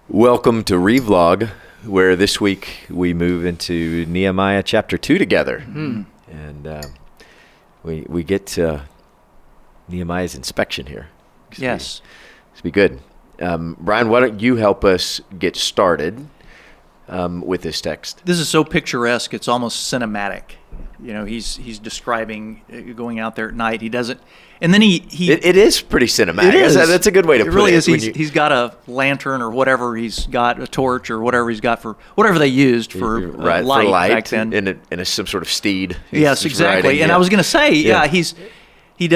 Welcome to Revlog, where this week we move into Nehemiah chapter 2 together. And we get to Nehemiah's inspection here. Yes. It's be good. Brian, why don't you help us get started with this text? This is so picturesque, it's almost cinematic. You know, he's describing going out there at night. He doesn't, and then he It is pretty cinematic. It is. That's a good way to put it. It really is. He's got a lantern or whatever. He's got a torch or whatever he's got for whatever they used for light back then. And some sort of steed. Yes, exactly. Riding, and I was going to say, he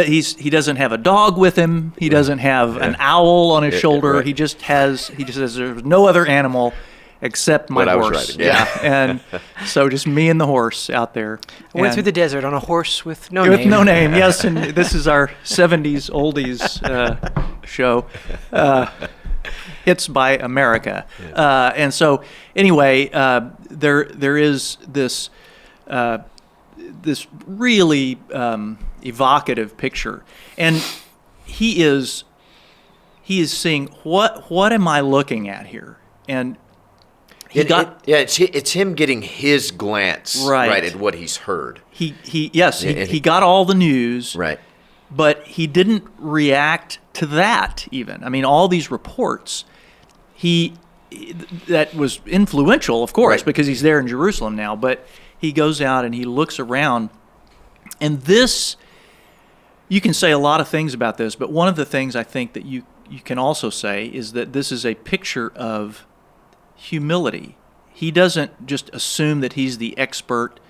doesn't have a dog with him. He doesn't have an owl on his shoulder. Right. He just says there's no other animal except my horse. I was riding. Yeah. And so just me and the horse out there. I went through the desert on a horse with no name. With no name, yes. And this is our 70s oldies show. Hits by America. And so anyway, there is this really evocative picture. And he is seeing, what am I looking at here? And it's him getting his glance right at what he's heard. He got all the news, right, but he didn't react to that even. I mean, all these reports, that was influential, of course, because he's there in Jerusalem now. But he goes out and he looks around, and this, you can say a lot of things about this, but one of the things I think that you can also say is that this is a picture of humility. He doesn't just assume that he's the expert,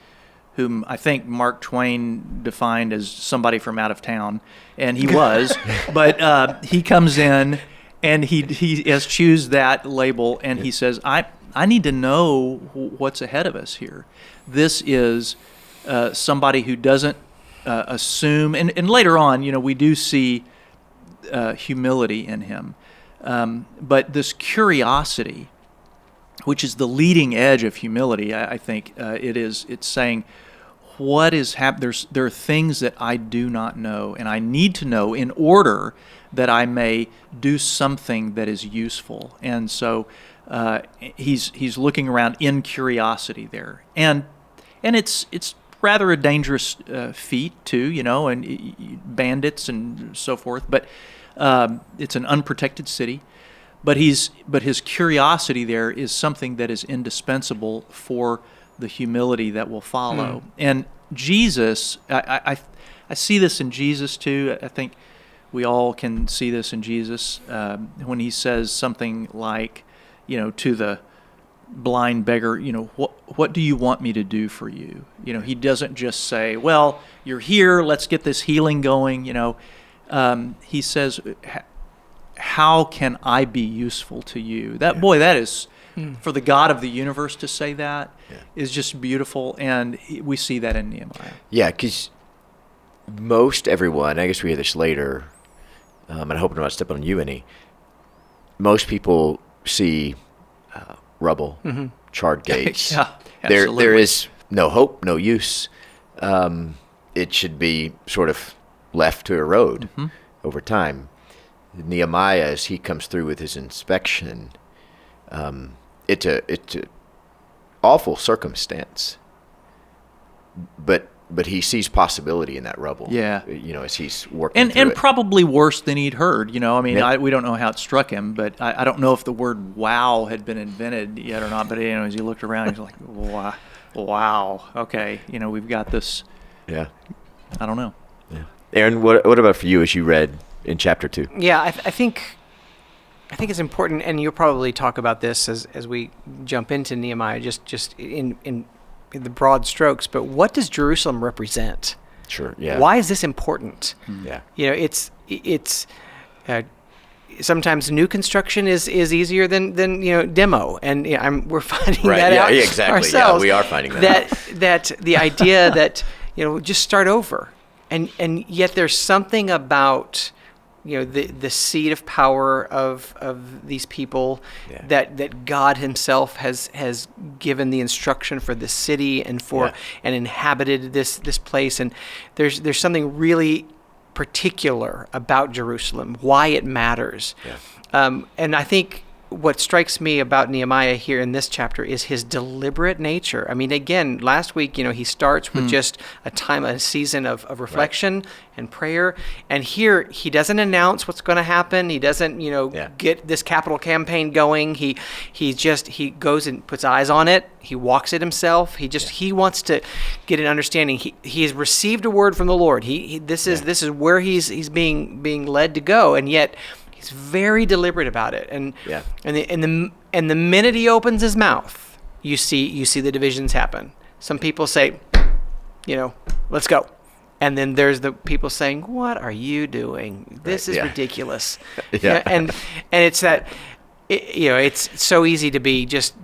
whom I think Mark Twain defined as somebody from out of town, and he was. But he comes in and he eschews that label, and he says, I need to know what's ahead of us here. This is somebody who doesn't assume, and later on, we do see humility in him. But this curiosity, which is the leading edge of humility, I think it's saying, what is happening? There are things that I do not know, and I need to know in order that I may do something that is useful. And so he's looking around in curiosity there, and it's rather a dangerous feat too, and bandits and so forth. But it's an unprotected city. But his curiosity there is something that is indispensable for the humility that will follow. And Jesus, I see this in Jesus too. I think we all can see this in Jesus when he says something like, to the blind beggar, what do you want me to do for you? He doesn't just say, well, you're here, let's get this healing going. He says, how can I be useful to you? That is, for the God of the universe to say that is just beautiful, and we see that in Nehemiah. Yeah, because most everyone, I guess we hear this later, and I hope I'm not stepping on you any, most people see rubble, charred gates. Yeah, absolutely. There is no hope, no use. It should be sort of left to erode over time. Nehemiah, as he comes through with his inspection, it's a awful circumstance, but he sees possibility in that rubble. Yeah, as he's working through and it. Probably worse than he'd heard. We don't know how it struck him, but I don't know if the word "wow" had been invented yet or not. But as he looked around, he's like, "Wow, okay, we've got this." Yeah, I don't know. Yeah, Aaron, what about for you as you read in chapter 2? Yeah, I think it's important, and you'll probably talk about this as we jump into Nehemiah, just in the broad strokes. But what does Jerusalem represent? Sure. Yeah. Why is this important? Yeah. It's sometimes new construction is easier than demo, and we're finding that out exactly. ourselves. Yeah, we are finding that out. That the idea that just start over, and yet there's something about the seat of power of these people that God Himself has given the instruction for the city and and inhabited this place, and there's something really particular about Jerusalem, why it matters. Yeah. And I think what strikes me about Nehemiah here in this chapter is his deliberate nature. I mean, again, last week, he starts with just a season of reflection and prayer. And here, he doesn't announce what's going to happen. He doesn't, get this capital campaign going. He goes and puts eyes on it. He walks it himself. He wants to get an understanding. He has received a word from the Lord. This is where he's being led to go, and yet he's very deliberate about it. And the minute he opens his mouth, you see the divisions happen. Some people say, let's go. And then there's the people saying, what are you doing? This is ridiculous. And it's that, it's so easy to be just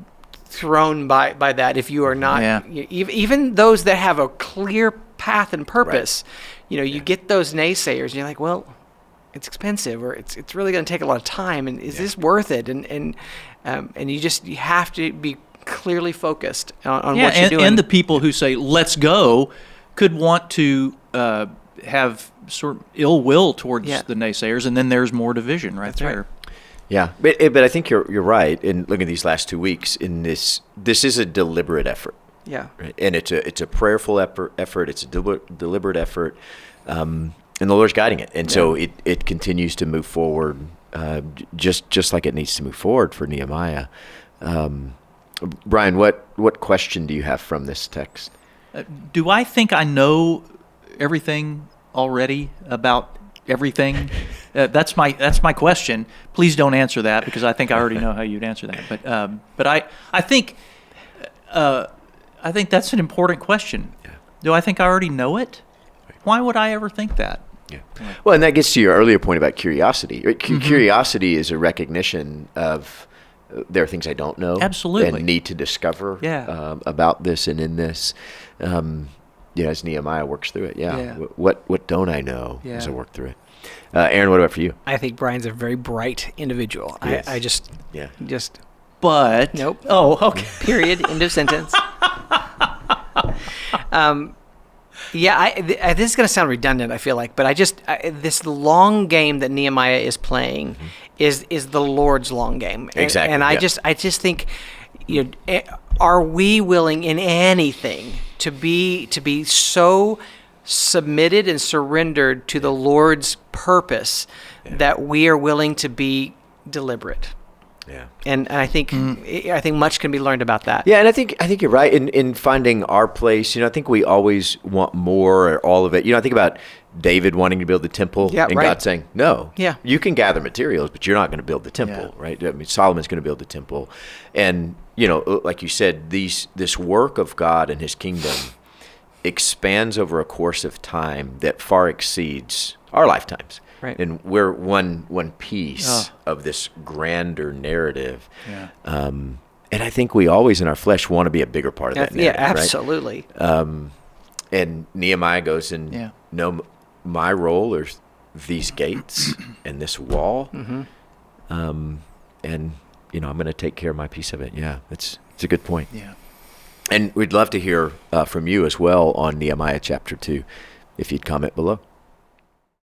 thrown by that if you are not, even those that have a clear path and purpose, you get those naysayers and you're like, well, it's expensive, or it's really going to take a lot of time, and is this worth it? And you have to be clearly focused on what you're doing. And the people who say let's go could want to have sort of ill will towards the naysayers, and then there's more division right there. Right. Yeah, but I think you're right. And look at these last 2 weeks. In this is a deliberate effort. Yeah, right? And it's a prayerful effort. It's a deliberate effort. And the Lord's guiding it, and so it continues to move forward, just like it needs to move forward for Nehemiah. Brian, what question do you have from this text? Do I think I know everything already about everything? That's my question. Please don't answer that, because I think I already know how you'd answer that. But I think that's an important question. Yeah. Do I think I already know it? Why would I ever think that? Yeah. Well, and that gets to your earlier point about curiosity. Curiosity is a recognition of there are things I don't know. Absolutely. And need to discover about this and in this. As Nehemiah works through it. Yeah. What don't I know as I work through it? Aaron, what about for you? I think Brian's a very bright individual. Yes. I just But nope. Oh, okay. Period. End of sentence. This is going to sound redundant, I feel like, but this long game that Nehemiah is playing is the Lord's long game. Exactly. And I just think, are we willing in anything to be so submitted and surrendered to the Lord's purpose that we are willing to be deliberate? Yeah. And I think much can be learned about that. Yeah, and I think you're right in finding our place. I think we always want more or all of it. I think about David wanting to build the temple, and God saying, "No, you can gather materials, but you're not going to build the temple." Right? I mean, Solomon's going to build the temple, and like you said, this work of God and His kingdom expands over a course of time that far exceeds our lifetimes. Right. And we're one piece of this grander narrative. Yeah. And I think we always in our flesh want to be a bigger part of that narrative. Yeah, absolutely. Right? And Nehemiah goes and no, my role is these gates and this wall. And I'm going to take care of my piece of it. Yeah, it's a good point. Yeah. And we'd love to hear from you as well on Nehemiah chapter 2, if you'd comment below.